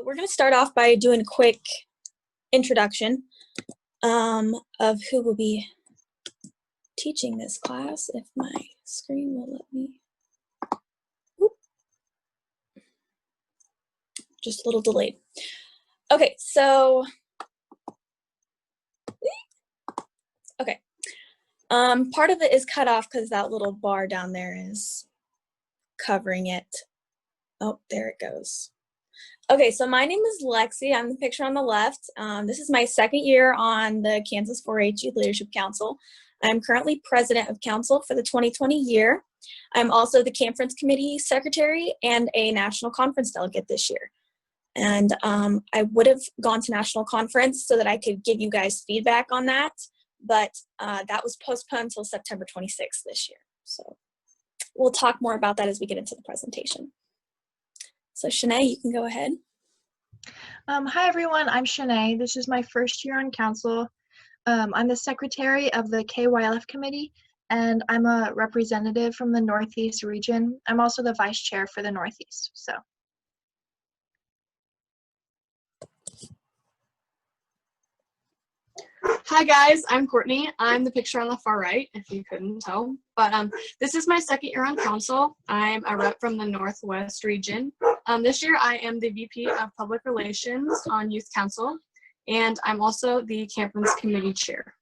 We're going to start off by doing a quick introduction of who will be teaching this class, if my screen will let me. Oop. Just a little delayed. Okay, so part of it is cut off because that little bar down there is covering it. Oh, there it goes. Okay, so my name is Lexi. I'm the picture on the left. This is my second year on the Kansas 4-H Youth Leadership Council. I'm currently president of council for the 2020 year. I'm also the Campference committee secretary and a national conference delegate this year. And I would have gone to national conference so that I could give you guys feedback on that, but that was postponed until September 26th this year. So we'll talk more about that as we get into the presentation. So Shanae, you can go ahead. Hi everyone, I'm Shanae. This is my first year on council. I'm the secretary of the KYLF committee, and I'm a representative from the Northeast region. I'm also the vice chair for the Northeast. So. Hi guys, I'm Courtney. I'm the picture on the far right, if you couldn't tell. But this is my second year on council. I'm a rep from the Northwest region. This year I am the VP of Public Relations on Youth Council, and I'm also the Campference Committee Chair.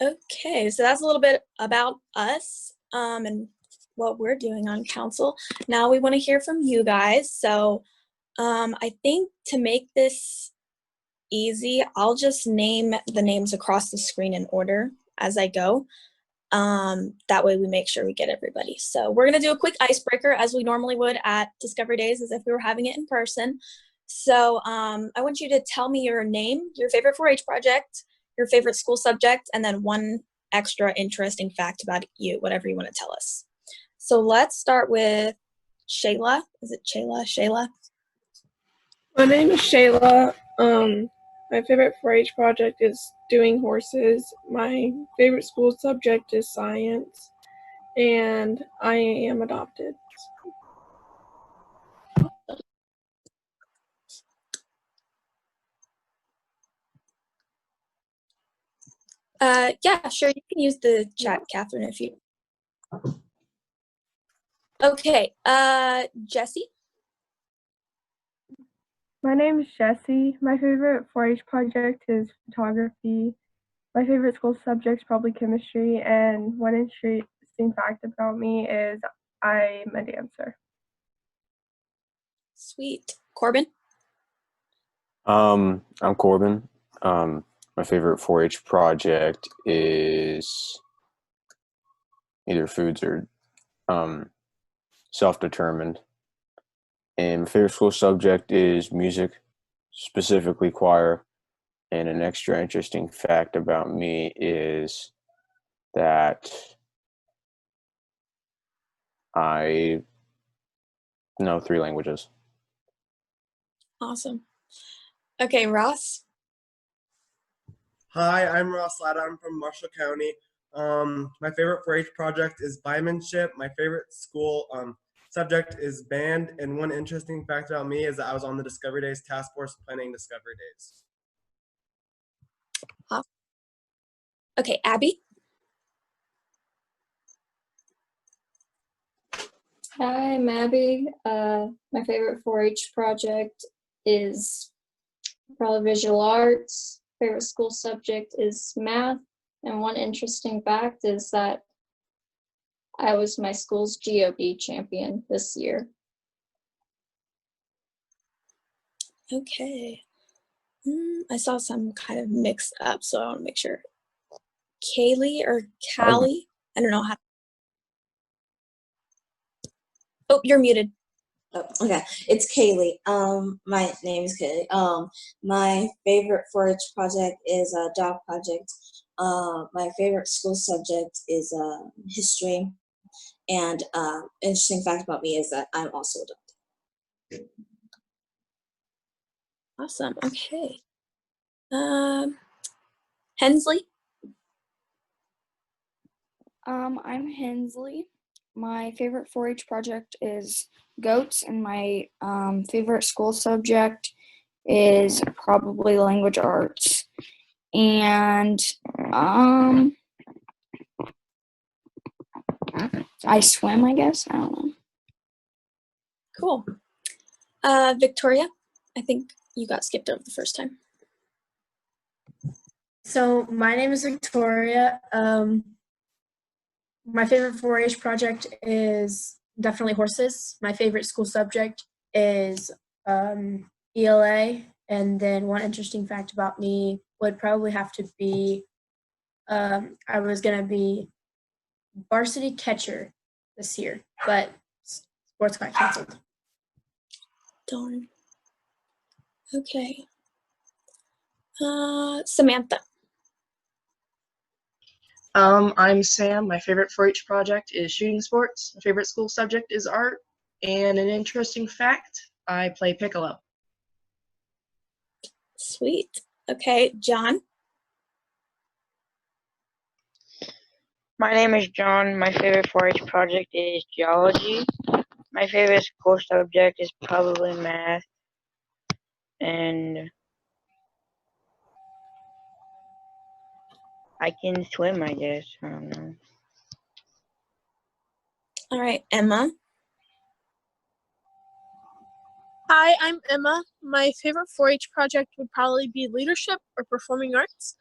Okay, so that's a little bit about us and what we're doing on council. Now we want to hear from you guys. So I think to make this easy, I'll just name the names across the screen in order as I go. That way we make sure we get everybody. So we're going to do a quick icebreaker as we normally would at Discovery Days, as if we were having it in person. So I want you to tell me your name, your favorite 4-H project, your favorite school subject, and then one extra interesting fact about you, whatever you want to tell us. So let's start with Shayla. Is it Shayla? Shayla? My name is Shayla. My favorite 4-H project is doing horses. My favorite school subject is science, and I am adopted. Yeah, sure. You can use the chat, Catherine, if you. Okay, Jessie. My name is Jessie. My favorite 4-H project is photography. My favorite school subject is probably chemistry, and one interesting fact about me is I'm a dancer. Sweet. Corbin? I'm Corbin. My favorite 4-H project is either foods or self-determined. And my favorite school subject is music, specifically choir. And an extra interesting fact about me is that I know 3 languages. Awesome. Okay, Ross? Hi, I'm Ross Latta. I'm from Marshall County. My favorite 4-H project is biomanship. My favorite school subject is band. And one interesting fact about me is that I was on the Discovery Days task force planning Discovery Days. Awesome. Okay, Abby? Hi, I'm Abby. My favorite 4-H project is probably visual arts. Favorite school subject is math. And one interesting fact is that I was my school's GOB champion this year. Okay. I saw some kind of mix up, so I want to make sure. Kaylee or Callie? I don't know how. Oh, you're muted. Oh, okay, it's Kaylee. My name is Kaylee. My favorite 4-H project is a dog project. My favorite school subject is history. And interesting fact about me is that I'm also adopted. Awesome. Okay. Hensley? I'm Hensley. My favorite 4-H project is goats, and my favorite school subject is probably language arts. And I swim, I guess. I don't know. Cool. Victoria, I think you got skipped over the first time. So my name is Victoria. My favorite 4-H project is definitely horses. My favorite school subject is ELA. And then one interesting fact about me would probably have to be I was going to be varsity catcher this year, but sports got canceled. Darn. Okay. Samantha. I'm Sam. My favorite 4-H project is shooting sports. My favorite school subject is art. And an interesting fact, I play piccolo. Sweet. Okay, John. My name is John. My favorite 4-H project is geology. My favorite school subject is probably math. And I can swim, I guess. I don't know. All right, Emma. Hi, I'm Emma. My favorite 4-H project would probably be leadership or performing arts.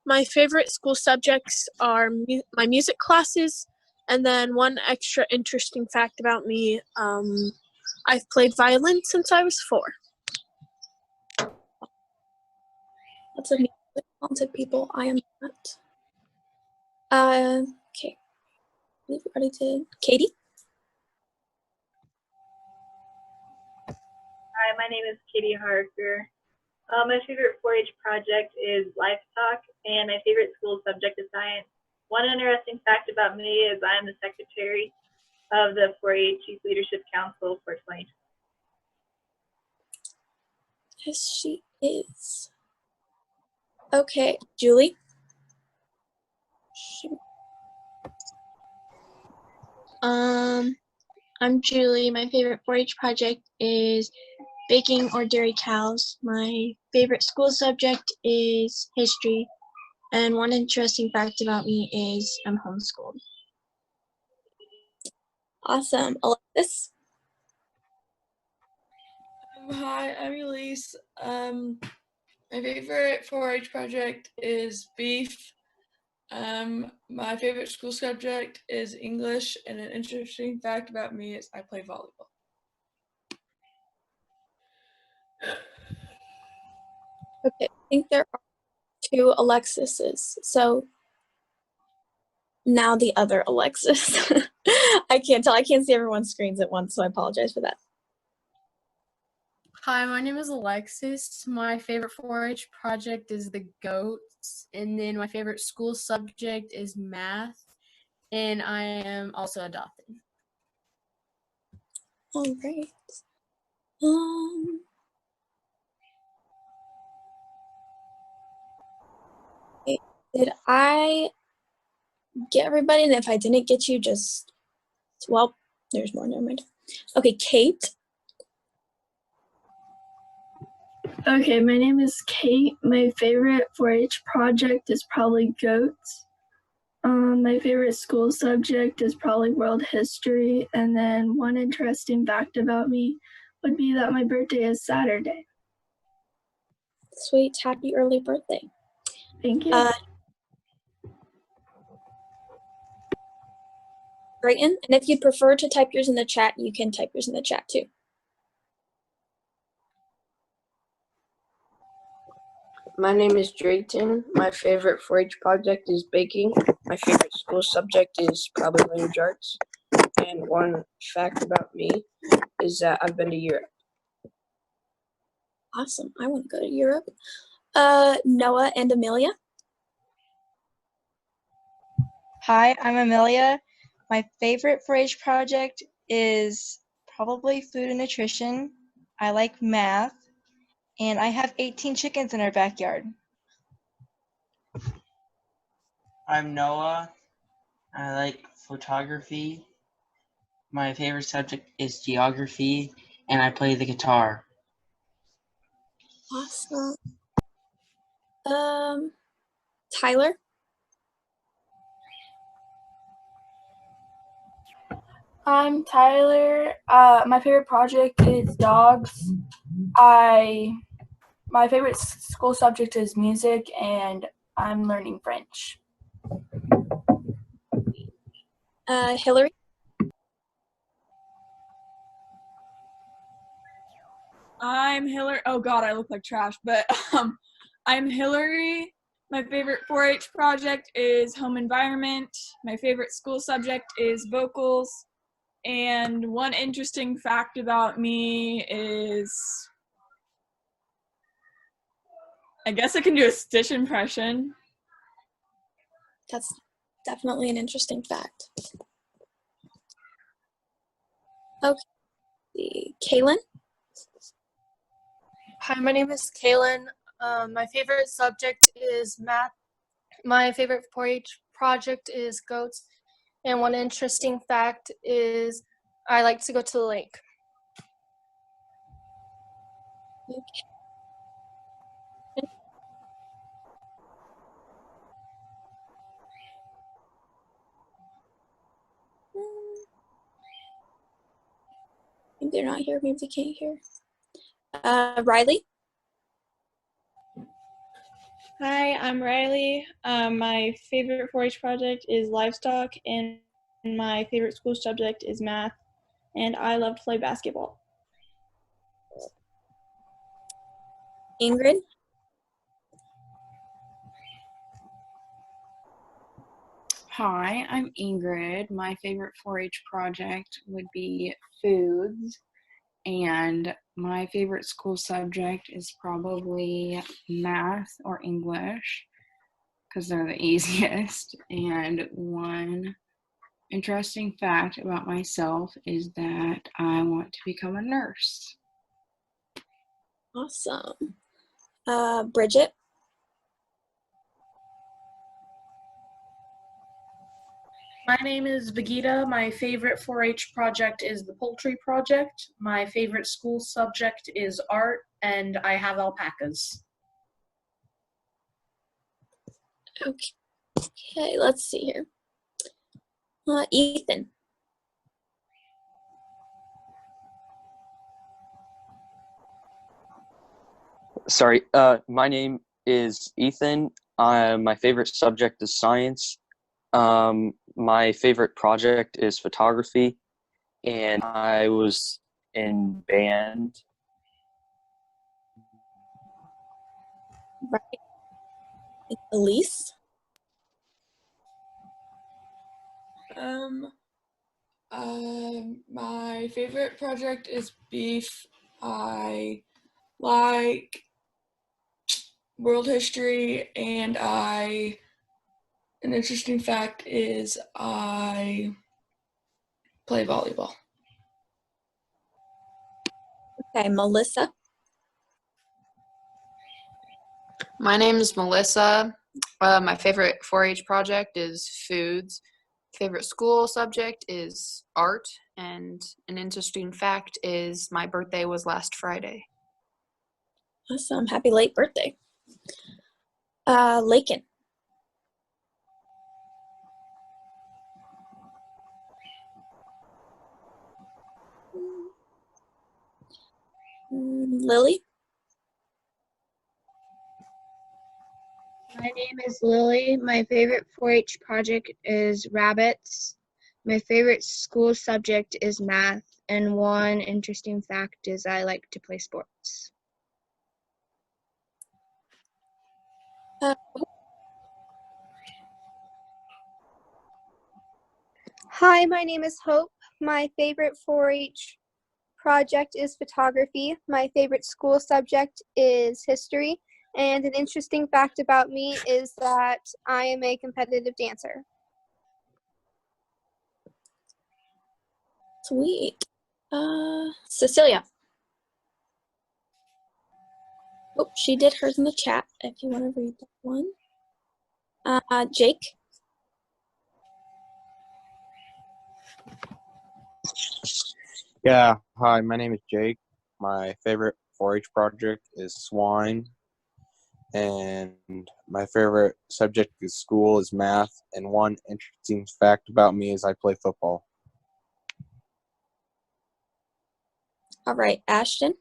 My favorite school subjects are my music classes, and then one extra interesting fact about me, I've played violin since I was 4. Lots of talented people. I am not. Okay. We already did. Katie? Hi, my name is Katie Harker. My favorite 4-H project is livestock, and my favorite school subject is science. One interesting fact about me is I'm the secretary of the 4-H Youth Leadership Council for 2020. Yes, she is. Okay, Julie? I'm Julie. My favorite 4-H project is baking or dairy cows. My favorite school subject is history. And one interesting fact about me is I'm homeschooled. Awesome. Alexis? Hi, I'm Elise. My favorite 4-H project is beef. My favorite school subject is English, and an interesting fact about me is I play volleyball. Okay, I think there are 2 Alexises. So now the other Alexis. I can't tell. I can't see everyone's screens at once, so I apologize for that. Hi, my name is Alexis. My favorite 4-H project is the goats, and then my favorite school subject is math, and I am also adopted. All right. Okay. Did I get everybody? And if I didn't get you, just, well, there's more. Never mind. Okay, Kate. Okay, my name is Kate. My favorite 4-H project is probably goats. My favorite school subject is probably world history. And then one interesting fact about me would be that my birthday is Saturday. Sweet. Happy early birthday. Thank you. Drayton, and if you'd prefer to type yours in the chat, you can type yours in the chat too. My name is Drayton. My favorite 4-H project is baking. My favorite school subject is probably language arts. And one fact about me is that I've been to Europe. Awesome. I want to go to Europe. Noah and Amelia. Hi, I'm Amelia. My favorite 4-H project is probably food and nutrition. I like math, and I have 18 chickens in our backyard. I'm Noah. I like photography. My favorite subject is geography, and I play the guitar. Awesome. Tyler? I'm Tyler. My favorite project is dogs. My favorite school subject is music, and I'm learning French. Hillary? I'm Hillary. Oh God, I look like trash, but I'm Hillary. My favorite 4-H project is home environment. My favorite school subject is vocals. And one interesting fact about me is, I guess I can do a Stitch impression. That's definitely an interesting fact. Okay, Kaylin? Hi, my name is Kaylin. My favorite subject is math. My favorite 4-H project is goats. And one interesting fact is I like to go to the lake. Maybe they're not here. Maybe they can't hear. Riley? Hi, I'm Riley. My favorite 4-H project is livestock, and my favorite school subject is math, and I love to play basketball. Ingrid? Hi, I'm Ingrid. My favorite 4-H project would be foods, and my favorite school subject is probably math or English because they're the easiest. And one interesting fact about myself is that I want to become a nurse. Awesome. Bridget? My name is Vegeta. My favorite 4-H project is the poultry project. My favorite school subject is art, and I have alpacas. Okay, let's see here. Ethan? Sorry, my name is Ethan. My favorite subject is science. My favorite project is photography, and I was in band. Right. Elise? My favorite project is beef. I like world history, and an interesting fact is I play volleyball. Okay, Melissa? My name is Melissa. My favorite 4-H project is foods. Favorite school subject is art, and an interesting fact is my birthday was last Friday. Awesome. Happy late birthday. Lakin? Lily? My name is Lily. My favorite 4-H project is rabbits. My favorite school subject is math. And one interesting fact is I like to play sports. Hi, my name is Hope. My favorite 4-H project is photography. My favorite school subject is history. And an interesting fact about me is that I am a competitive dancer. Sweet. Cecilia? Oh, she did hers in the chat if you want to read that one. Jake? Yeah, hi, my name is Jake. My favorite 4-H project is swine, and my favorite subject at school is math. And one interesting fact about me is I play football. All right, Ashton.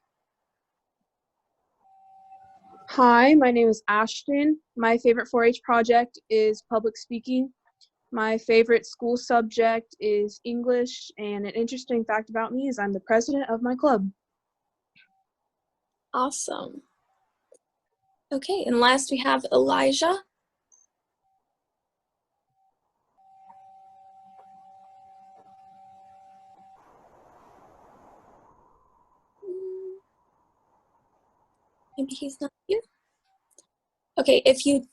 Hi, my name is Ashton. My favorite 4-H project is public speaking. My favorite school subject is English, and an interesting fact about me is I'm the president of my club. Awesome. Okay, and last we have Elijah. Maybe he's not here. Okay, if you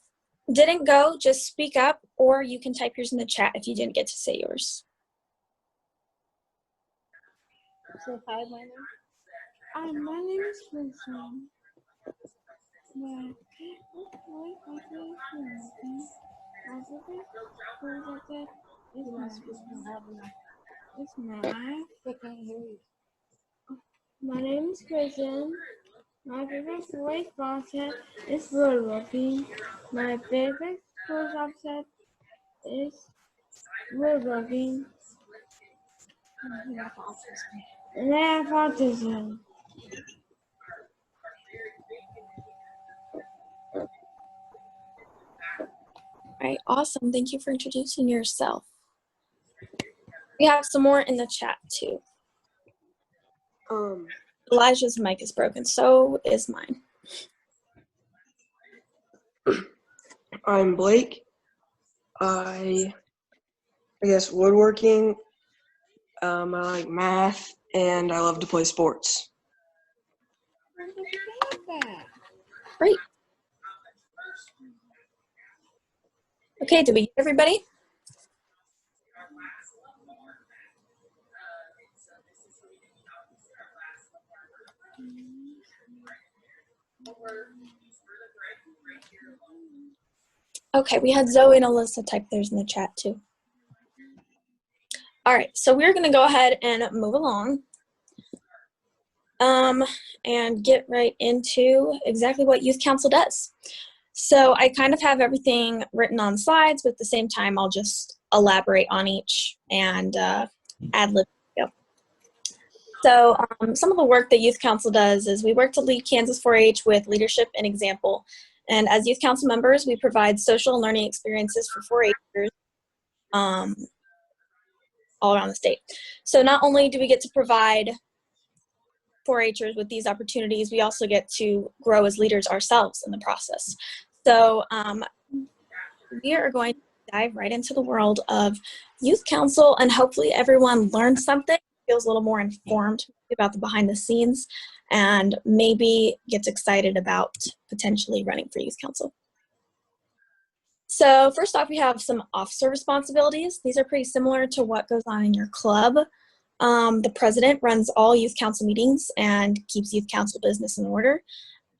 didn't go, just speak up, or you can type yours in the chat if you didn't get to say yours. So hi, my name is Vincent. My it's math. I can't hear you. My name is Kristen. My favorite 4-H project is woodworking. My favorite school subject is woodworking. And I have autism. All right, awesome. Thank you for introducing yourself. We have some more in the chat too. Elijah's mic is broken, so is mine. I'm Blake. I guess woodworking. I like math, and I love to play sports. Great. Okay, did we get everybody? Okay, we had Zoe and Alyssa type theirs in the chat too. All right, so we're gonna go ahead and move along and get right into exactly what Youth Council does. So I kind of have everything written on slides, but at the same time, I'll just elaborate on each and ad-lib. So some of the work that Youth Council does is we work to lead Kansas 4-H with leadership and example. And as Youth Council members, we provide social and learning experiences for 4-Hers all around the state. So not only do we get to provide 4-Hers with these opportunities, we also get to grow as leaders ourselves in the process. So we are going to dive right into the world of Youth Council, and hopefully everyone learned something, feels a little more informed about the behind the scenes, and maybe gets excited about potentially running for Youth Council. So first off, we have some officer responsibilities. These are pretty similar to what goes on in your club. The president runs all Youth Council meetings and keeps Youth Council business in order.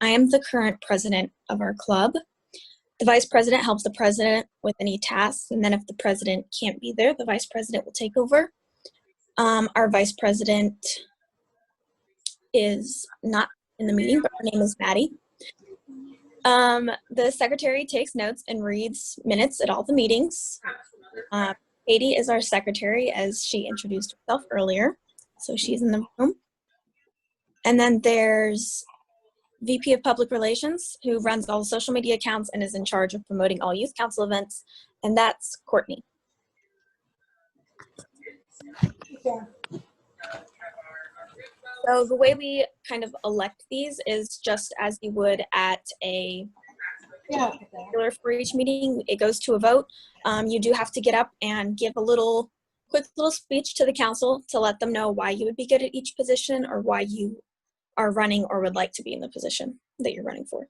I am the current president of our club. The vice president helps the president with any tasks, and then if the president can't be there, the vice president will take over. Our vice president is not in the meeting, but her name is Maddie. The secretary takes notes and reads minutes at all the meetings. Katie is our secretary, as she introduced herself earlier, so she's in the room. And then there's VP of Public Relations, who runs all the social media accounts and is in charge of promoting all Youth Council events, and that's Courtney. Yeah. So the way we kind of elect these is just as you would at a regular 4-H meeting. It goes to a vote. You do have to get up and give a quick little speech to the council to let them know why you would be good at each position or why you are running or would like to be in the position that you're running for.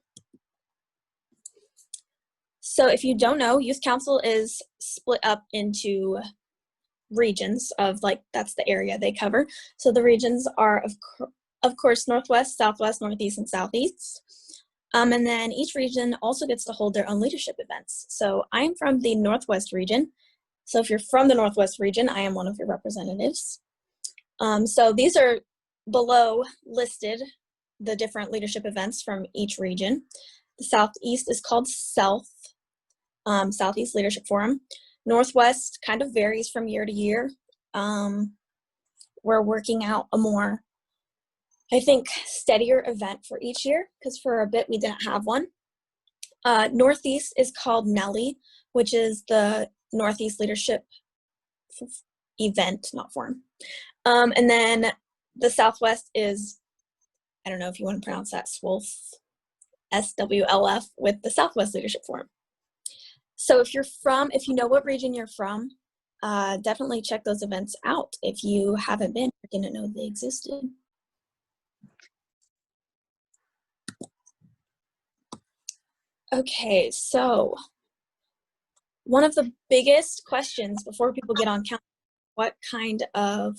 So if you don't know, Youth Council is split up into regions of, that's the area they cover. So the regions are, of course, Northwest, Southwest, Northeast, and Southeast. And then each region also gets to hold their own leadership events. So I'm from the Northwest region. So if you're from the Northwest region, I am one of your representatives. So these are below listed, the different leadership events from each region. The Southeast is called Southeast Leadership Forum. Northwest kind of varies from year to year. We're working out a more, I think, steadier event for each year, because for a bit we didn't have one. Northeast is called NELLY, which is the Northeast Leadership event, not forum. And then the Southwest is, I don't know if you want to pronounce that, SWLF, SWLF, with the Southwest Leadership Forum. So if you know what region you're from, definitely check those events out. If you haven't been, you didn't know they existed. Okay, so one of the biggest questions before people get on council, what kind of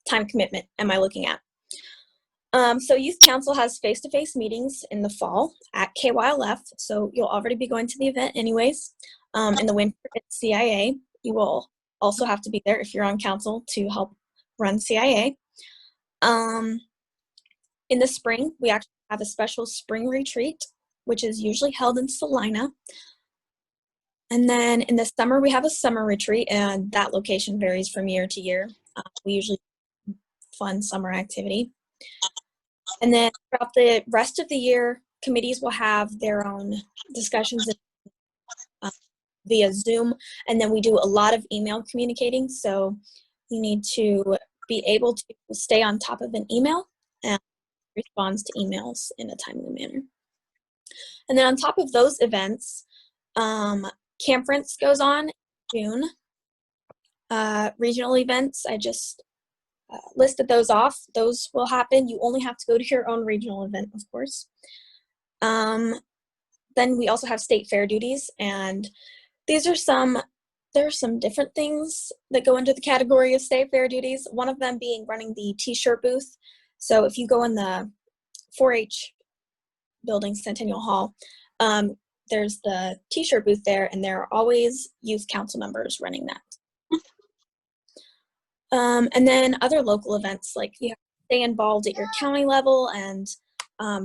time commitment am I looking at? So Youth Council has face-to-face meetings in the fall at KYLF, so you'll already be going to the event anyways. In the winter, it's CIA. You will also have to be there if you're on council to help run CIA. In the spring, we actually have a special spring retreat, which is usually held in Salina. And then in the summer, we have a summer retreat, and that location varies from year to year. We usually fun summer activity. And then throughout the rest of the year, committees will have their own discussions via Zoom, and then we do a lot of email communicating, so you need to be able to stay on top of an email and respond to emails in a timely manner. And then on top of those events, Campference goes on in June. Regional events, I just listed those off. Those will happen. You only have to go to your own regional event, of course. Then we also have state fair duties, and there are some different things that go into the category of state fair duties, one of them being running the t-shirt booth. So if you go in the 4-H building, Centennial Hall, there's the t-shirt booth there, and there are always youth council members running that. And then other local events, like you have to stay involved at your county level, and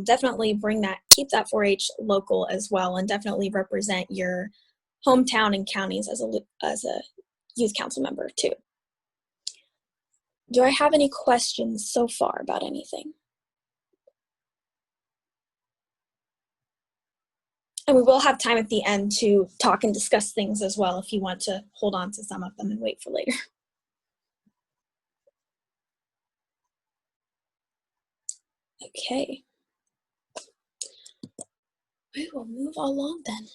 definitely keep that 4-H local as well, and definitely represent your hometown and counties as a youth council member too. Do I have any questions so far about anything? And we will have time at the end to talk and discuss things as well if you want to hold on to some of them and wait for later. Okay. We will move along then.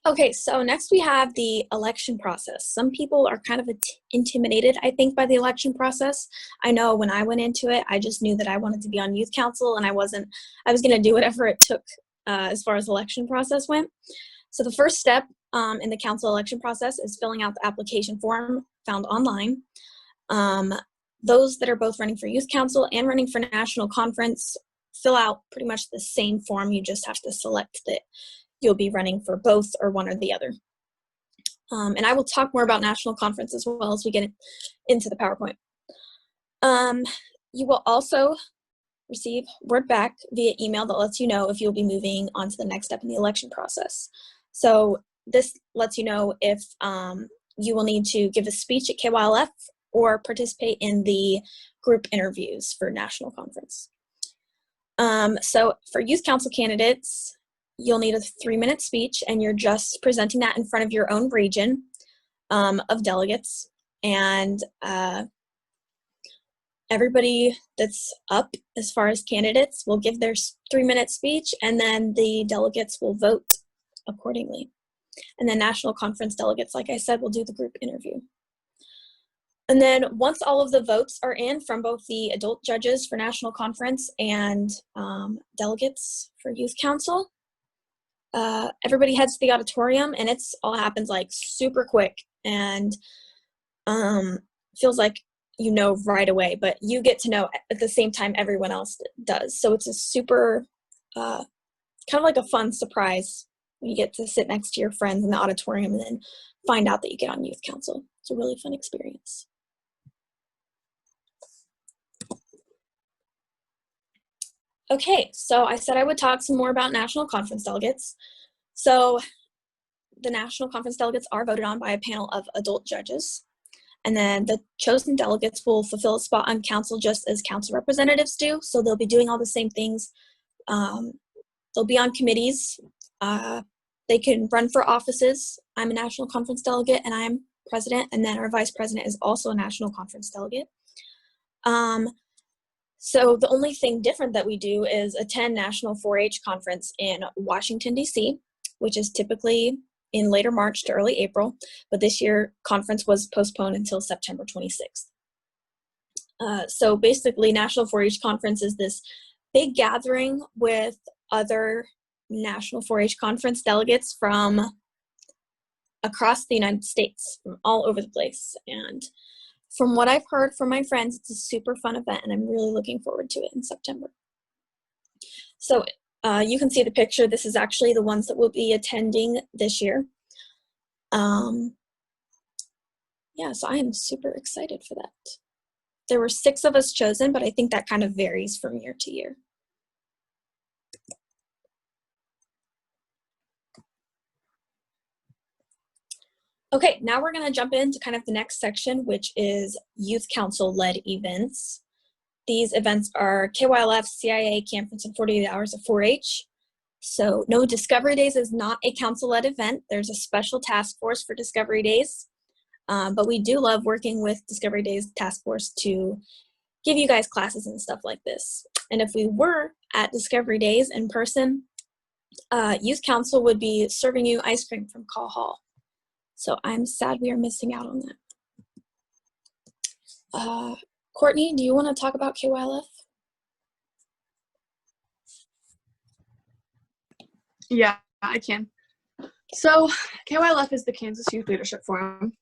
Okay, so next we have the election process. Some people are kind of intimidated, I think, by the election process. I know when I went into it, I just knew that I wanted to be on youth council, and I was going to do whatever it took as far as election process went. So the first step in the council election process is filling out the application form found online. Those that are both running for youth council and running for national conference fill out pretty much the same form. You just have to select that you'll be running for both or one or the other. And I will talk more about national conference as well as we get into the PowerPoint. You will also receive word back via email that lets you know if you'll be moving on to the next step in the election process. So this lets you know if you will need to give a speech at KYLF or participate in the group interviews for national conference. So for youth council candidates, you'll need a 3-minute speech, and you're just presenting that in front of your own region of delegates. And everybody that's up as far as candidates will give their 3-minute speech, and then the delegates will vote accordingly. And then national conference delegates, like I said, will do the group interview. And then once all of the votes are in from both the adult judges for national conference and delegates for youth council, everybody heads to the auditorium, and it's all happens like super quick, and feels like you know right away, but you get to know at the same time everyone else does. So it's a super kind of like a fun surprise when you get to sit next to your friends in the auditorium and then find out that you get on youth council. It's a really fun experience. Okay, so I said I would talk some more about national conference delegates. So the national conference delegates are voted on by a panel of adult judges. And then the chosen delegates will fulfill a spot on council just as council representatives do. So they'll be doing all the same things. They'll be on committees. They can run for offices. I'm a national conference delegate and I'm president. And then our vice president is also a national conference delegate. So the only thing different that we do is attend National 4-H Conference in Washington, D.C., which is typically in later March to early April, but this year conference was postponed until September 26th. So basically National 4-H Conference is this big gathering with other National 4-H Conference delegates from across the United States, from all over the place. And from what I've heard from my friends, it's a super fun event, and I'm really looking forward to it in September. So you can see the picture. This is actually the ones that will be attending this year. Yeah, so I am super excited for that. There were 6 of us chosen, but I think that kind of varies from year to year. Okay, now we're going to jump into kind of the next section, which is youth council-led events. These events are KYLF, CIA, Campference, and 48 Hours of 4-H. So no, Discovery Days is not a council-led event. There's a special task force for Discovery Days. But we do love working with Discovery Days task force to give you guys classes and stuff like this. And if we were at Discovery Days in person, youth council would be serving you ice cream from Call Hall. So I'm sad we are missing out on that. Courtney, do you want to talk about KYLF? Yeah, I can. So KYLF is the Kansas Youth Leadership Forum.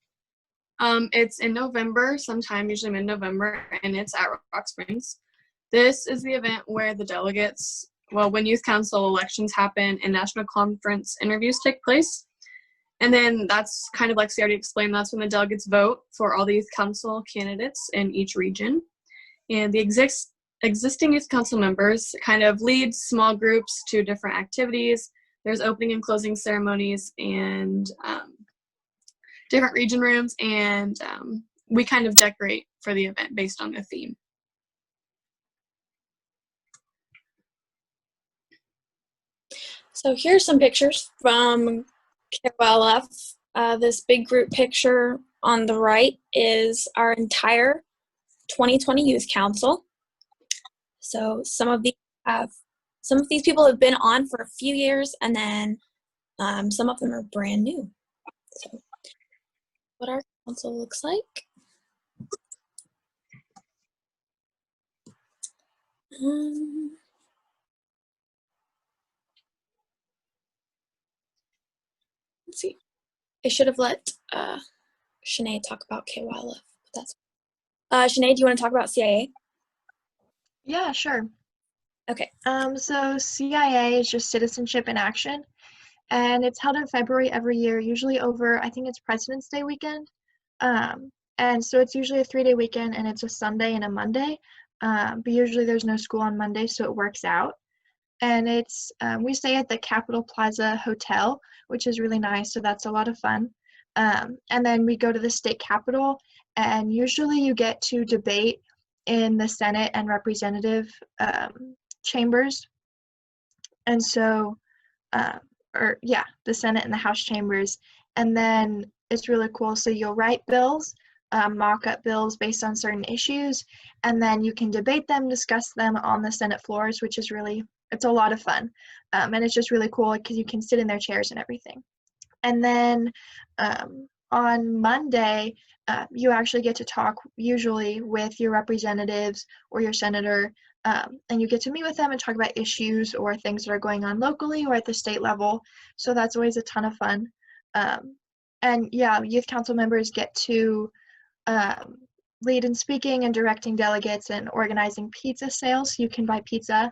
It's in November, sometime, usually mid-November, and it's at Rock Springs. This is the event where the delegates, well, when youth council elections happen and national conference interviews take place. And then that's kind of like she already explained, that's when the delegates vote for all the youth council candidates in each region. And the existing youth council members kind of lead small groups to different activities. There's opening and closing ceremonies and different region rooms, and we kind of decorate for the event based on the theme. So here's some pictures from KYLF. This big group picture on the right is our entire 2020 Youth Council. So some of these people have been on for a few years, and then some of them are brand new. So what our council looks like. Let's see. I should have let Shanae talk about KYLF. That's Shanae, do you want to talk about CIA? Yeah, sure. Okay. So CIA is just Citizenship in Action, and it's held in February every year, usually over, I think it's President's Day weekend. And so it's usually a 3-day weekend, and it's a Sunday and a Monday. But usually there's no school on Monday, so it works out. And it's we stay at the Capitol Plaza Hotel, which is really nice, so that's a lot of fun. And then we go to the state capitol, and usually you get to debate in the Senate and representative chambers. And so, the Senate and the House chambers. And then it's really cool. So you'll write bills, mock-up bills based on certain issues, and then you can debate them, discuss them on the Senate floors, which is it's a lot of fun. And it's just really cool because you can sit in their chairs and everything. And then on Monday, you actually get to talk usually with your representatives or your senator, and you get to meet with them and talk about issues or things that are going on locally or at the state level. So that's always a ton of fun. And yeah, youth council members get to lead in speaking and directing delegates and organizing pizza sales. You can buy pizza.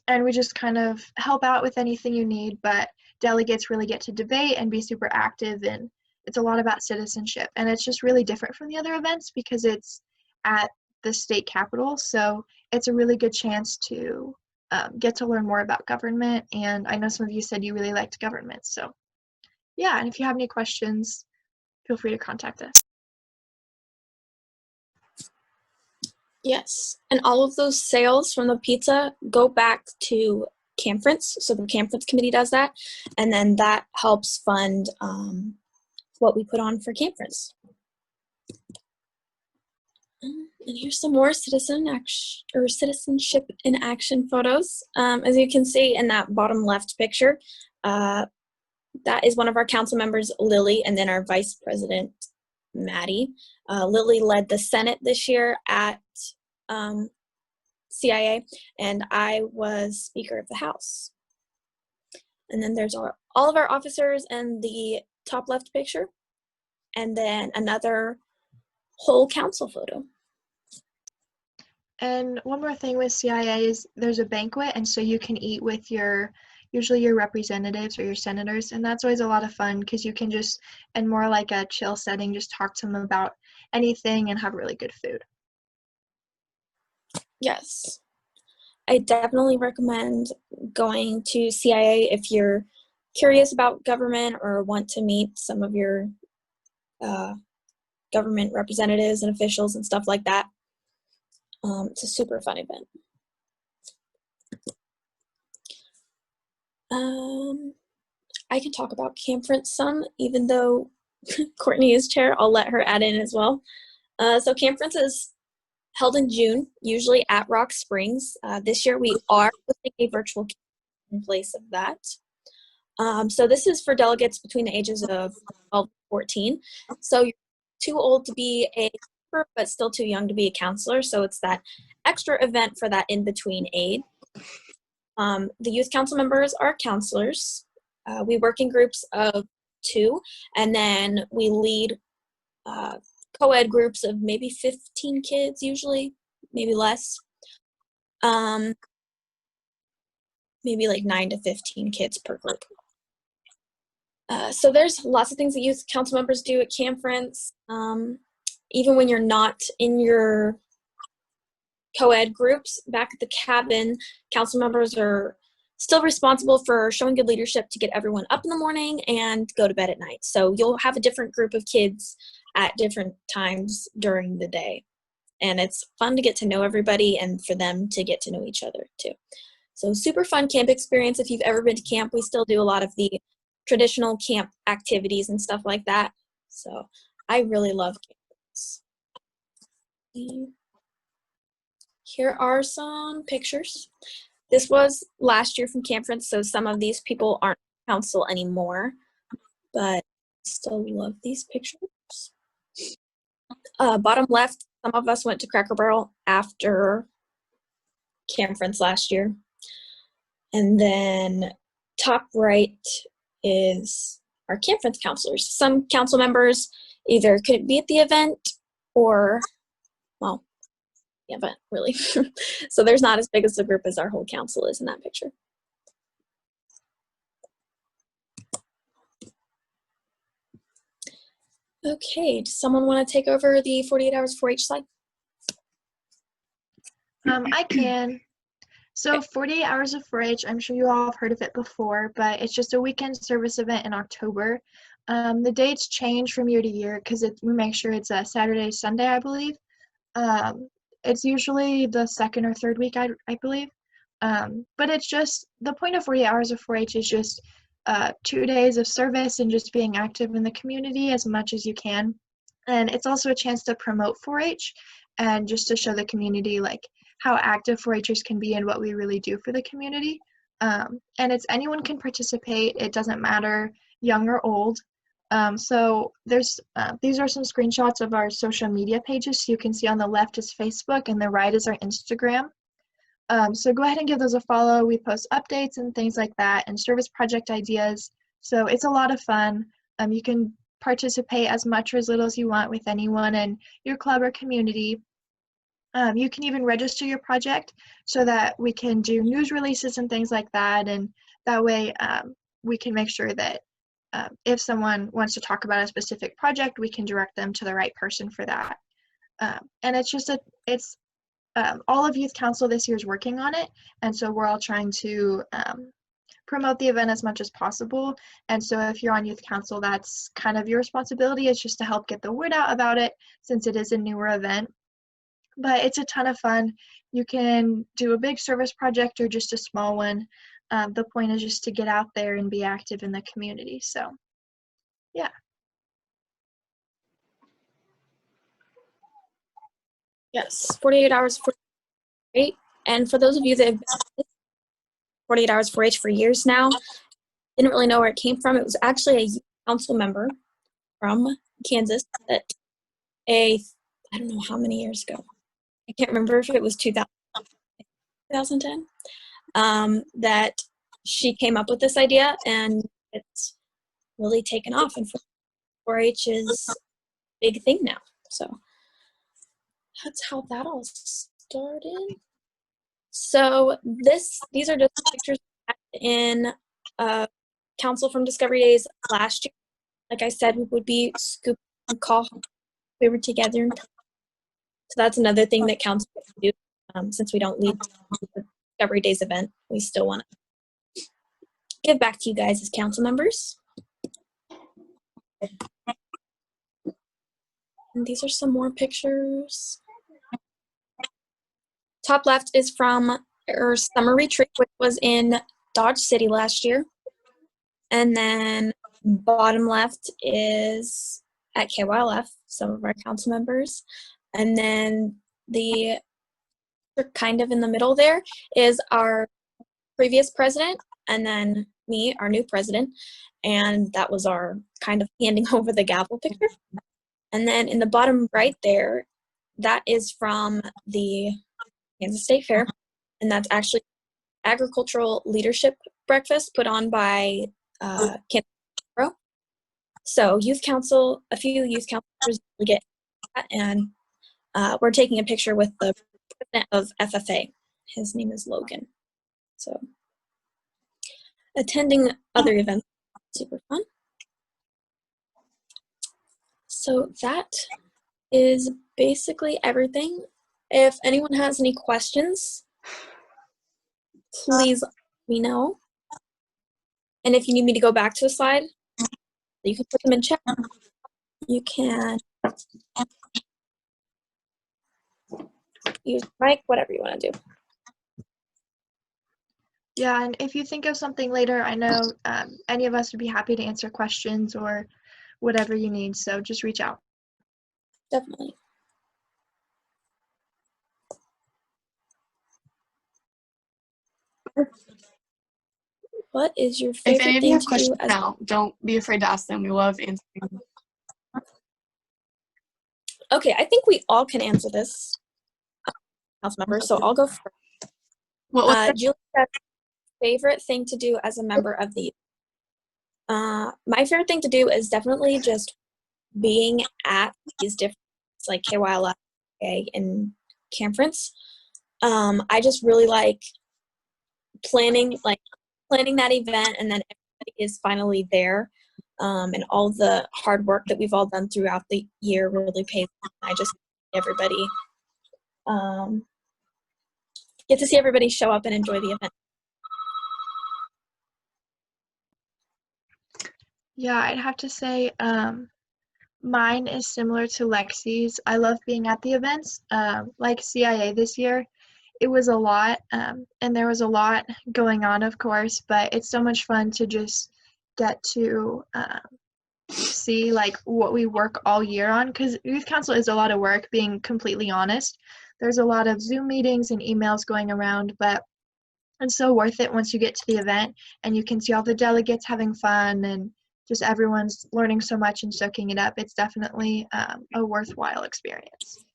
And we just kind of help out with anything you need, but delegates really get to debate and be super active, and it's a lot about citizenship. And it's just really different from the other events because it's at the state capitol. So it's a really good chance to get to learn more about government. And I know some of you said you really liked government. So yeah, and if you have any questions, feel free to contact us. Yes, and all of those sales from the pizza go back to Campference. So the Campference committee does that, and then that helps fund what we put on for Campference. And here's some more citizenship in action photos. As you can see in that bottom left picture, that is one of our council members, Lily, and then our vice president, Maddie. Lily led the Senate this year at CIA, and I was Speaker of the House. And then there's all of our officers in the top left picture, and then another whole council photo. And one more thing with CIA is there's a banquet, and so you can eat with usually your representatives or your senators, and that's always a lot of fun because you can just, in more like a chill setting, just talk to them about anything and have really good food. Yes, I definitely recommend going to CIA if you're curious about government or want to meet some of your government representatives and officials and stuff like that. It's a super fun event. I can talk about Campference some, even though Courtney is chair. I'll let her add in as well. So Campference is held in June, usually at Rock Springs. This year we are hosting a virtual in place of that. So this is for delegates between the ages of 12 and 14. So you're too old to be a member, but still too young to be a counselor. So it's that extra event for that in-between age. The youth council members are counselors. We work in groups of 2, and then we lead co-ed groups of maybe 15 kids usually, maybe less. Maybe like 9 to 15 kids per group. So there's lots of things that youth council members do at Campference. Even when you're not in your co-ed groups, back at the cabin, council members are still responsible for showing good leadership to get everyone up in the morning and go to bed at night. So you'll have a different group of kids at different times during the day. And it's fun to get to know everybody and for them to get to know each other too. So super fun camp experience. If you've ever been to camp, we still do a lot of the traditional camp activities and stuff like that. So I really love campus. Here are some pictures. This was last year from Campference, so some of these people aren't council anymore, but still love these pictures. Bottom left, some of us went to Cracker Barrel after Campference last year. And then top right is our Campference counselors. Some council members either couldn't be at the event or, well, the event really. So there's not as big as a group as our whole council is in that picture. Okay, does someone want to take over the 48 hours 4-H slide? I can. So 48 Hours of 4-H, I'm sure you all have heard of it before, but it's just a weekend service event in October. The dates change from year to year because we make sure it's a Saturday, Sunday, I believe. It's usually the second or third week, I believe. But it's just, the point of 48 Hours of 4-H is just 2 days of service and just being active in the community as much as you can. And it's also a chance to promote 4-H and just to show the community like how active 4-Hers can be and what we really do for the community. And it's anyone can participate. It doesn't matter young or old. So there's these are some screenshots of our social media pages. So you can see on the left is Facebook and the right is our Instagram. So go ahead and give those a follow. We post updates and things like that and service project ideas. So it's a lot of fun. You can participate as much or as little as you want with anyone in your club or community. You can even register your project so that we can do news releases and things like that. And that way we can make sure that if someone wants to talk about a specific project, we can direct them to the right person for that. And it's all of Youth Council this year is working on it, and so we're all trying to promote the event as much as possible. And so if you're on Youth Council, that's kind of your responsibility, is just to help get the word out about it, since it is a newer event. But it's a ton of fun. You can do a big service project or just a small one. The point is just to get out there and be active in the community. So, yeah. Yes, 48 hours for 8. And for those of you that have been 48 hours 4-H for years now, didn't really know where it came from. It was actually a youth council member from Kansas that I don't know how many years ago. I can't remember if it was 2010, that she came up with this idea, and it's really taken off, and 4-H is a big thing now. So that's how that all started. So these are just pictures in Council from Discovery Days last year. Like I said, we would be scooping and call. We were together. So that's another thing that Council can do. Since we don't lead the Discovery Days event, we still want to give back to you guys as council members. And these are some more pictures. Top left is from our summer retreat, which was in Dodge City last year. And then bottom left is at KYLF, some of our council members. And then the kind of in the middle there is our previous president, and then me, our new president. And that was our kind of handing over the gavel picture. And then in the bottom right there, that is from the Kansas State Fair. And that's actually agricultural leadership breakfast put on by Kansas Pro. So youth council, a few youth councilors get that, and we're taking a picture with the president of FFA. His name is Logan. So attending other events, super fun. So that is basically everything. If anyone has any questions, please let me know. And if you need me to go back to a slide, you can put them in chat. You can use mic, whatever you want to do. Yeah, and if you think of something later, I know any of us would be happy to answer questions or whatever you need, so just reach out. Definitely. What is your favorite If any of you thing have to do questions as now, don't be afraid to ask them. We love answering them. Okay, I think we all can answer this, house member, so I'll go first. What was Julie said, favorite thing to do as a member of the my favorite thing to do is definitely just being at these different, like KYLF and Campference. I just really like planning that event, and then everybody is finally there. And all the hard work that we've all done throughout the year really pays off. I just everybody get to see everybody show up and enjoy the event. Yeah, I'd have to say mine is similar to Lexi's. I love being at the events. Like CIA this year, it was a lot, and there was a lot going on, of course, but it's so much fun to just get to see like what we work all year on, because youth council is a lot of work, being completely honest. There's a lot of Zoom meetings and emails going around, but it's so worth it once you get to the event and you can see all the delegates having fun and just everyone's learning so much and soaking it up. It's definitely a worthwhile experience.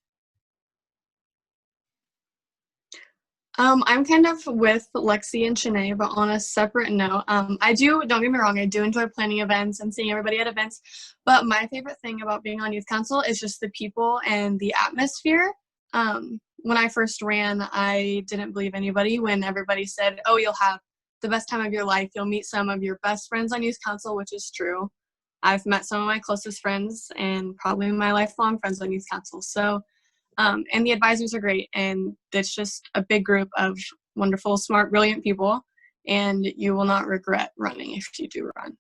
I'm kind of with Lexi and Shanae, but on a separate note, don't get me wrong, I do enjoy planning events and seeing everybody at events, but my favorite thing about being on youth council is just the people and the atmosphere. When I first ran, I didn't believe anybody when everybody said, oh, you'll have the best time of your life. You'll meet some of your best friends on youth council, which is true. I've met some of my closest friends and probably my lifelong friends on youth council. So And the advisors are great, and it's just a big group of wonderful, smart, brilliant people, and you will not regret running if you do run.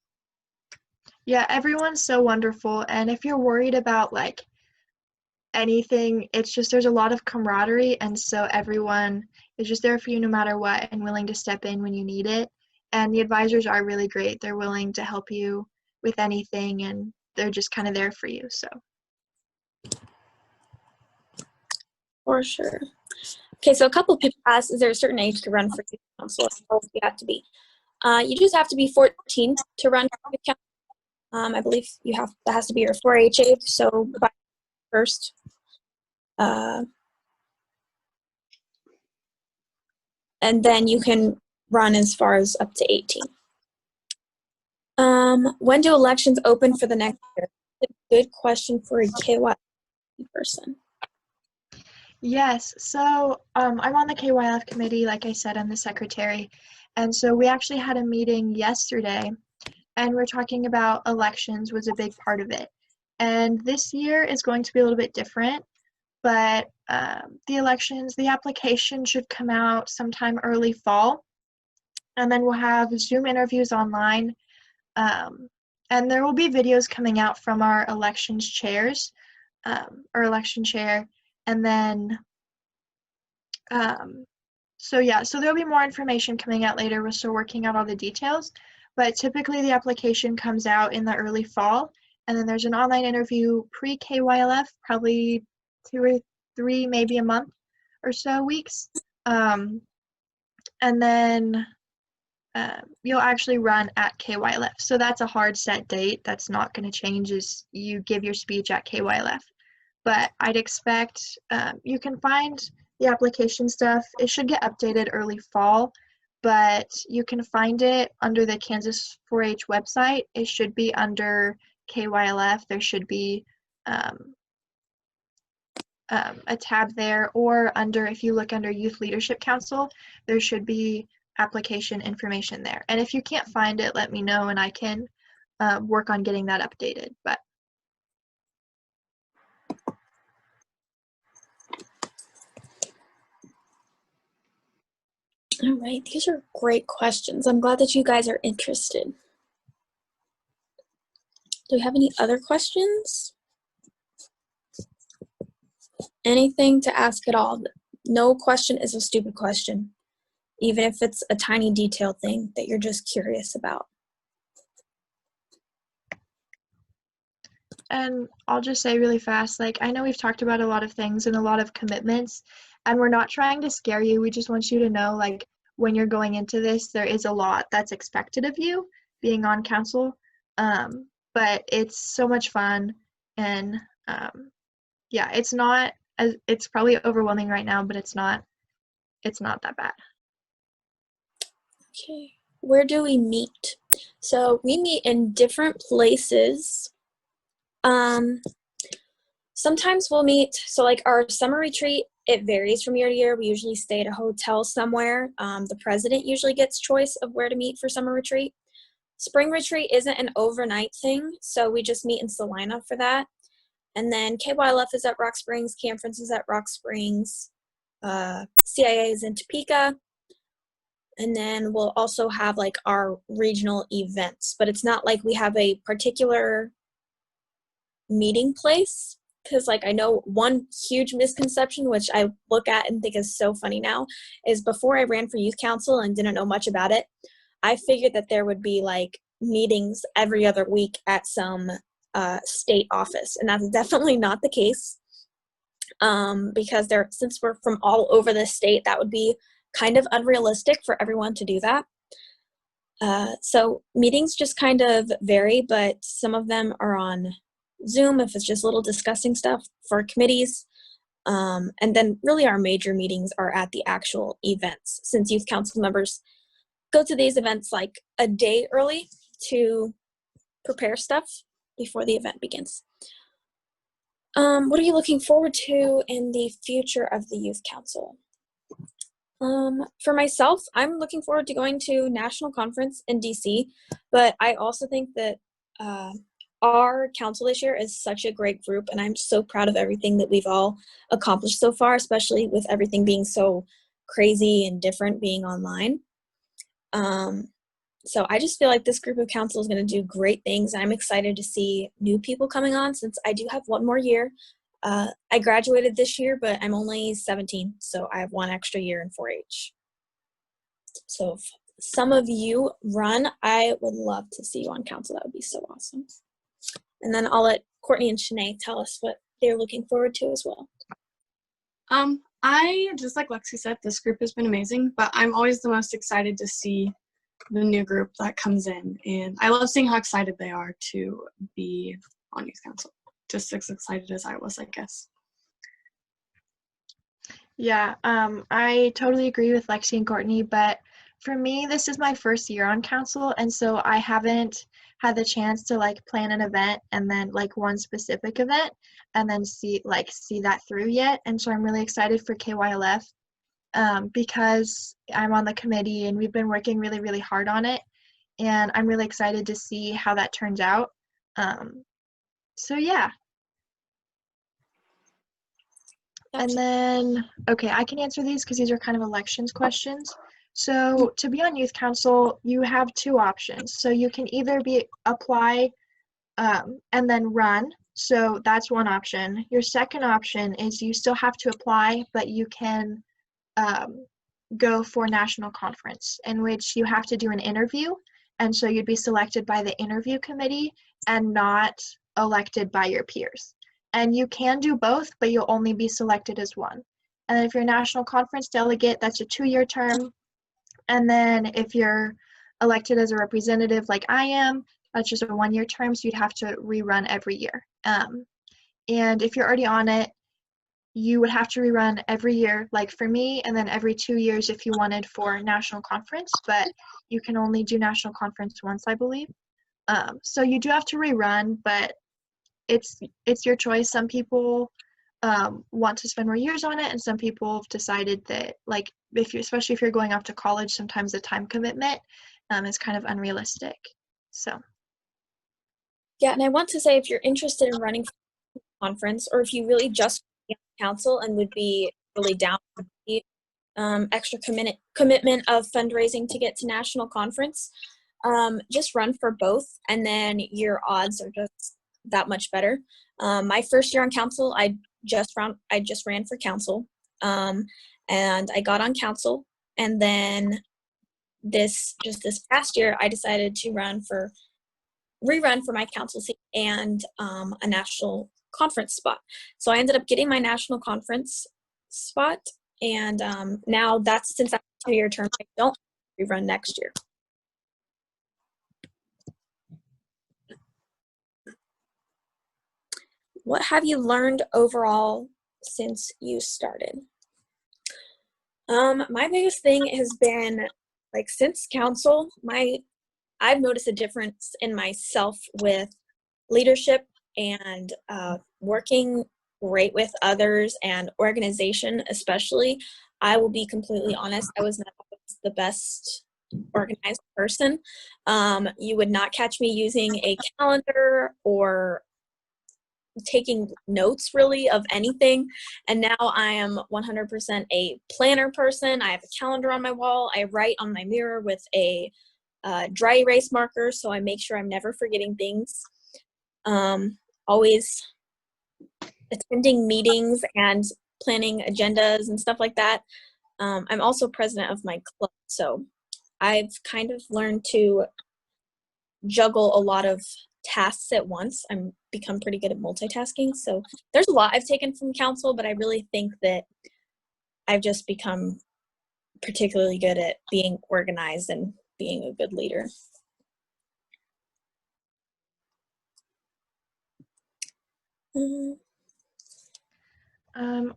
Yeah, everyone's so wonderful, and if you're worried about like anything, it's just there's a lot of camaraderie, and so everyone is just there for you no matter what and willing to step in when you need it. And the advisors are really great. They're willing to help you with anything, and they're just kind of there for you. So For sure. Okay, so a couple of people asked, is there a certain age to run for youth council? Or you have to be? You just have to be 14 to run for youth council. I believe that has to be your 4-H age. So by first, and then you can run as far as up to 18. When do elections open for the next year? Good question for a KY person. yes, so I'm on the KYF committee, like I said, I'm the secretary. And so we actually had a meeting yesterday, and we're talking about elections was a big part of it. And this year is going to be a little bit different, but the application should come out sometime early fall. And then we'll have Zoom interviews online. And there will be videos coming out from our elections chairs, or election chair. And then, so there'll be more information coming out later. We're still working out all the details, but typically the application comes out in the early fall. And then there's an online interview pre-KYLF, probably 2 or 3, maybe a month or so weeks. And then you'll actually run at KYLF. So that's a hard set date. That's not going to change as you give your speech at KYLF. But I'd expect you can find the application stuff. It should get updated early fall, but you can find it under the Kansas 4-H website. It should be under KYLF. There should be a tab there, or if you look under Youth Leadership Council, there should be application information there. And if you can't find it, let me know and I can work on getting that updated. But all right, these are great questions. I'm glad that you guys are interested. Do we have any other questions? Anything to ask at all? No question is a stupid question, even if it's a tiny detail thing that you're just curious about. And I'll just say really fast, like, I know we've talked about a lot of things and a lot of commitments, and we're not trying to scare you. We just want you to know, like, when you're going into this, there is a lot that's expected of you being on council. But it's so much fun, and yeah, it's probably overwhelming right now, but it's not that bad. Okay, where do we meet? So we meet in different places. Sometimes we'll meet, so like our summer retreat, it varies from year to year. We usually stay at a hotel somewhere. The president usually gets choice of where to meet for summer retreat. Spring retreat isn't an overnight thing, so we just meet in Salina for that. And then KYLF is at Rock Springs, Campference is at Rock Springs, CIA is in Topeka. And then we'll also have like our regional events, but it's not like we have a particular meeting place. Because like I know one huge misconception, which I look at and think is so funny now, is before I ran for youth council and didn't know much about it, I figured that there would be like meetings every other week at some state office, and that's definitely not the case. Because since we're from all over the state, that would be kind of unrealistic for everyone to do that. So meetings just kind of vary, but some of them are on Zoom if it's just little discussing stuff for committees. And then really our major meetings are at the actual events, since youth council members go to these events like a day early to prepare stuff before the event begins. What are you looking forward to in the future of the youth council? For myself, I'm looking forward to going to national conference in DC, but I also think that our council this year is such a great group, and I'm so proud of everything that we've all accomplished so far, especially with everything being so crazy and different being online. So I just feel like this group of council is going to do great things. I'm excited to see new people coming on since I do have one more year. I graduated this year, but I'm only 17, so I have one extra year in 4-H. So if some of you run, I would love to see you on council. That would be so awesome. And then I'll let Courtney and Shanae tell us what they're looking forward to as well. I, just like Lexi said, this group has been amazing, but I'm always the most excited to see the new group that comes in. And I love seeing how excited they are to be on youth council. Just as excited as I was, I guess. Yeah, I totally agree with Lexi and Courtney, but for me, this is my first year on council, and so I haven't had the chance to like plan an event and then like one specific event and then see that through yet. And so I'm really excited for KYLF because I'm on the committee and we've been working really, really hard on it, and I'm really excited to see how that turns out. So yeah. And then, okay, I can answer these because these are kind of elections questions. So to be on youth council, you have two options. So you can either apply and then run. So that's one option. Your second option is you still have to apply, but you can go for national conference, in which you have to do an interview. And so you'd be selected by the interview committee and not elected by your peers. And you can do both, but you'll only be selected as one. And then if you're a national conference delegate, that's a 2-year term. And then if you're elected as a representative like I am, that's just a 1-year term, so you'd have to rerun every year. And if you're already on it, you would have to rerun every year, like for me, and then every 2 years if you wanted for national conference, but you can only do national conference once, I believe. So you do have to rerun, but it's your choice. Some people want to spend more years on it, and some people have decided that, like, especially if you're going off to college, sometimes the time commitment is kind of unrealistic. So yeah, and I want to say, if you're interested in running for conference, or if you really just want to be on council and would be really down with the extra commitment of fundraising to get to national conference, just run for both, and then your odds are just that much better. My first year on council, I just ran for council, and I got on council, and then this past year I decided to rerun for my council seat and a national conference spot. So I ended up getting my national conference spot, and now since that's a 2-year term, I don't rerun next year. What have you learned overall since you started? My biggest thing has been, like, since council, I've noticed a difference in myself with leadership and working great with others and organization, especially. I will be completely honest, I was not always the best organized person. You would not catch me using a calendar or taking notes really of anything, and now I am 100% a planner person. I have a calendar on my wall. I write on my mirror with a dry erase marker, so I make sure I'm never forgetting things. Always attending meetings and planning agendas and stuff like that. I'm also president of my club, so I've kind of learned to juggle a lot of tasks at once. I'm become pretty good at multitasking, so there's a lot I've taken from council, but I really think that I've just become particularly good at being organized and being a good leader.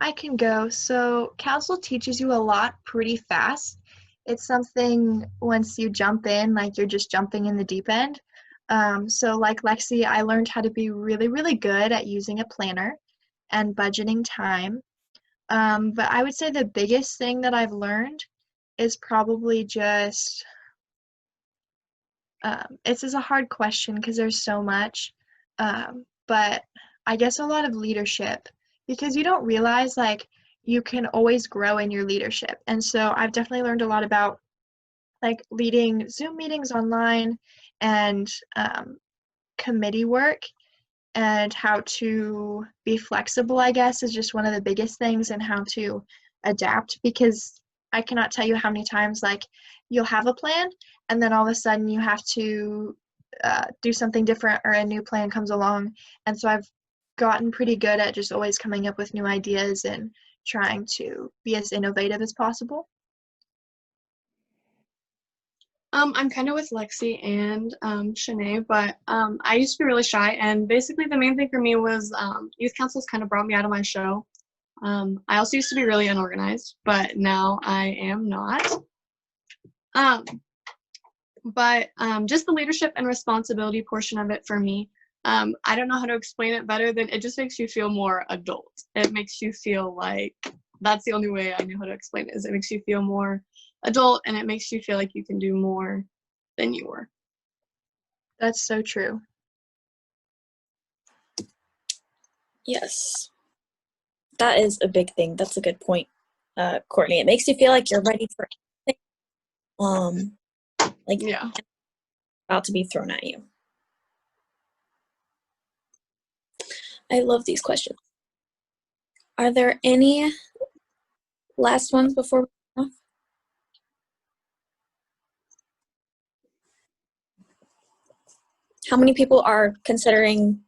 I can go. So council teaches you a lot pretty fast. It's something, once you jump in, like, you're just jumping in the deep end. So like Lexi, I learned how to be really, really good at using a planner and budgeting time. But I would say the biggest thing that I've learned is probably just, this is a hard question because there's so much. but I guess a lot of leadership, because you don't realize like you can always grow in your leadership. And so I've definitely learned a lot about like leading Zoom meetings online and committee work, and how to be flexible, I guess, is just one of the biggest things, and how to adapt, because I cannot tell you how many times like you'll have a plan and then all of a sudden you have to do something different, or a new plan comes along. And so I've gotten pretty good at just always coming up with new ideas and trying to be as innovative as possible. I'm kind of with Lexi and Shanae, but I used to be really shy, and basically the main thing for me was youth councils kind of brought me out of my show. I also used to be really unorganized, but now I am not. But just the leadership and responsibility portion of it for me, I don't know how to explain it better than it just makes you feel more adult. It makes you feel like, that's the only way I know how to explain it, is it makes you feel more adult, and it makes you feel like you can do more than you were. That's so true. Yes. That is a big thing. That's a good point, Courtney. It makes you feel like you're ready for anything. Like yeah, about to be thrown at you. I love these questions. Are there any last ones before we go off? How many people are considering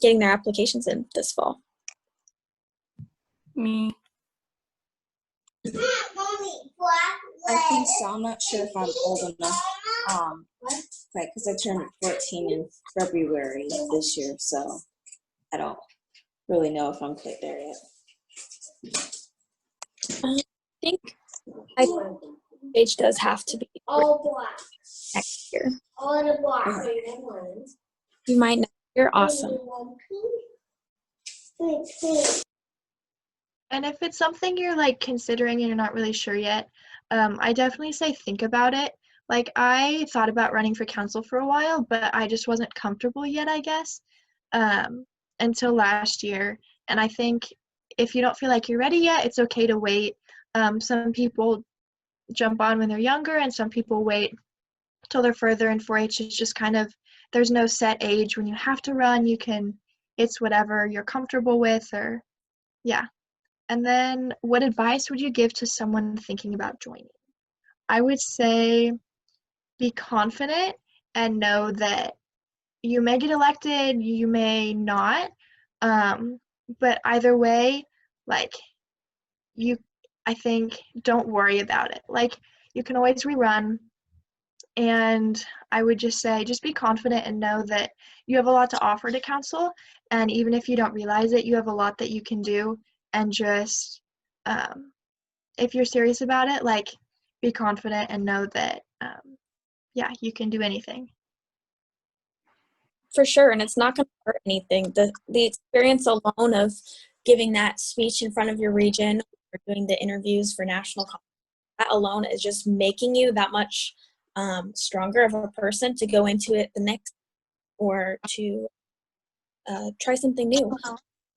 getting their applications in this fall? Me. I think so. I'm not sure if I'm old enough. Like, because I turned 14 in February this year, so I don't really know if I'm quite there yet. I think age does have to be next year. You might know. You're awesome. And if it's something you're like considering and you're not really sure yet, I definitely say think about it. Like I thought about running for council for a while, but I just wasn't comfortable yet, I guess, until last year. And I think if you don't feel like you're ready yet, it's okay to wait. Some people jump on when they're younger, and some people wait till they're further in 4-H. It's just kind of, there's no set age when you have to run. You can, it's whatever you're comfortable with, or yeah. And then what advice would you give to someone thinking about joining? I would say be confident and know that you may get elected, you may not, but either way, like I think don't worry about it. Like you can always rerun, and I would just say just be confident and know that you have a lot to offer to council, and even if you don't realize it, you have a lot that you can do. And just if you're serious about it, like be confident and know that yeah, you can do anything. For sure, and it's not going to hurt anything. The experience alone of giving that speech in front of your region or doing the interviews for national conference, that alone is just making you that much stronger of a person to go into it the next, or to try something new.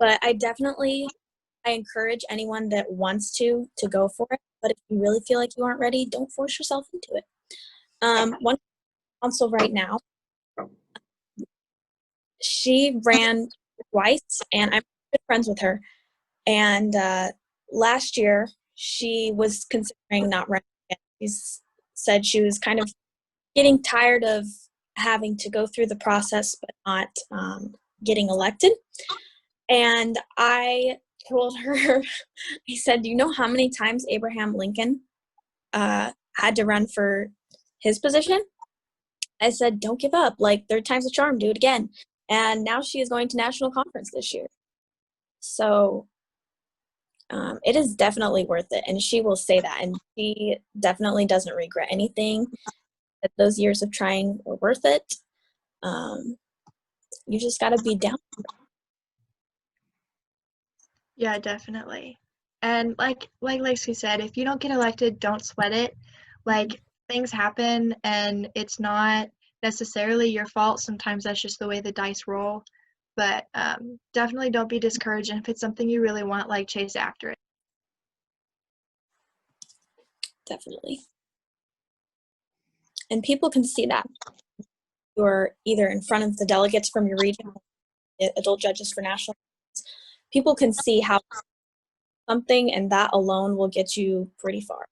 But I encourage anyone that wants to go for it. But if you really feel like you aren't ready, don't force yourself into it. One council right now, she ran twice, and I'm good friends with her. And last year, she was considering not running again. She said she was kind of getting tired of having to go through the process but not getting elected. And I told her, I said, do you know how many times Abraham Lincoln had to run for his position? I said, don't give up. Like, third time's a charm. Do it again. And now she is going to national conference this year. So it is definitely worth it. And she will say that. And she definitely doesn't regret anything. That those years of trying were worth it. You just got to be down. Yeah, definitely. And like Lacey said, if you don't get elected, don't sweat it. Like things happen, and it's not necessarily your fault. Sometimes that's just the way the dice roll. But definitely don't be discouraged. And if it's something you really want, like, chase after it. Definitely. And people can see that. You're either in front of the delegates from your region, adult judges for national. People can see how something, and that alone will get you pretty far.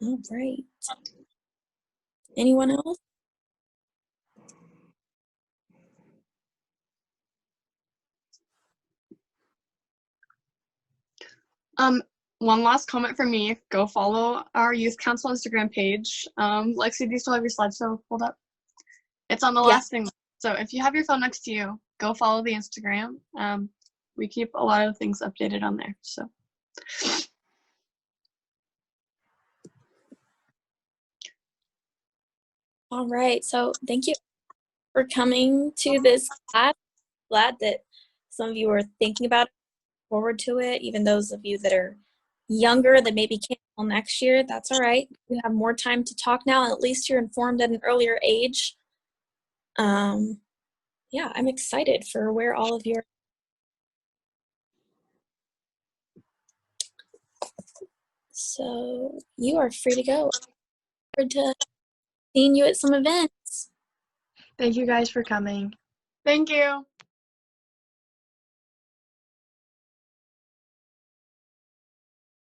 All right. Anyone else? One last comment from me. Go follow our youth council Instagram page. Lexi, do you still have your slideshow pulled up? It's on the last thing. So if you have your phone next to you, go follow the Instagram. We keep a lot of things updated on there. So. All right. So thank you for coming to this class. Glad that some of you are thinking about it, forward to it. Even those of you that are younger that maybe can't till next year, that's all right. You have more time to talk now, and at least you're informed at an earlier age. Yeah, I'm excited for where all of you are. So you are free to go. Look forward to seeing you at some events. Thank you guys for coming. Thank you.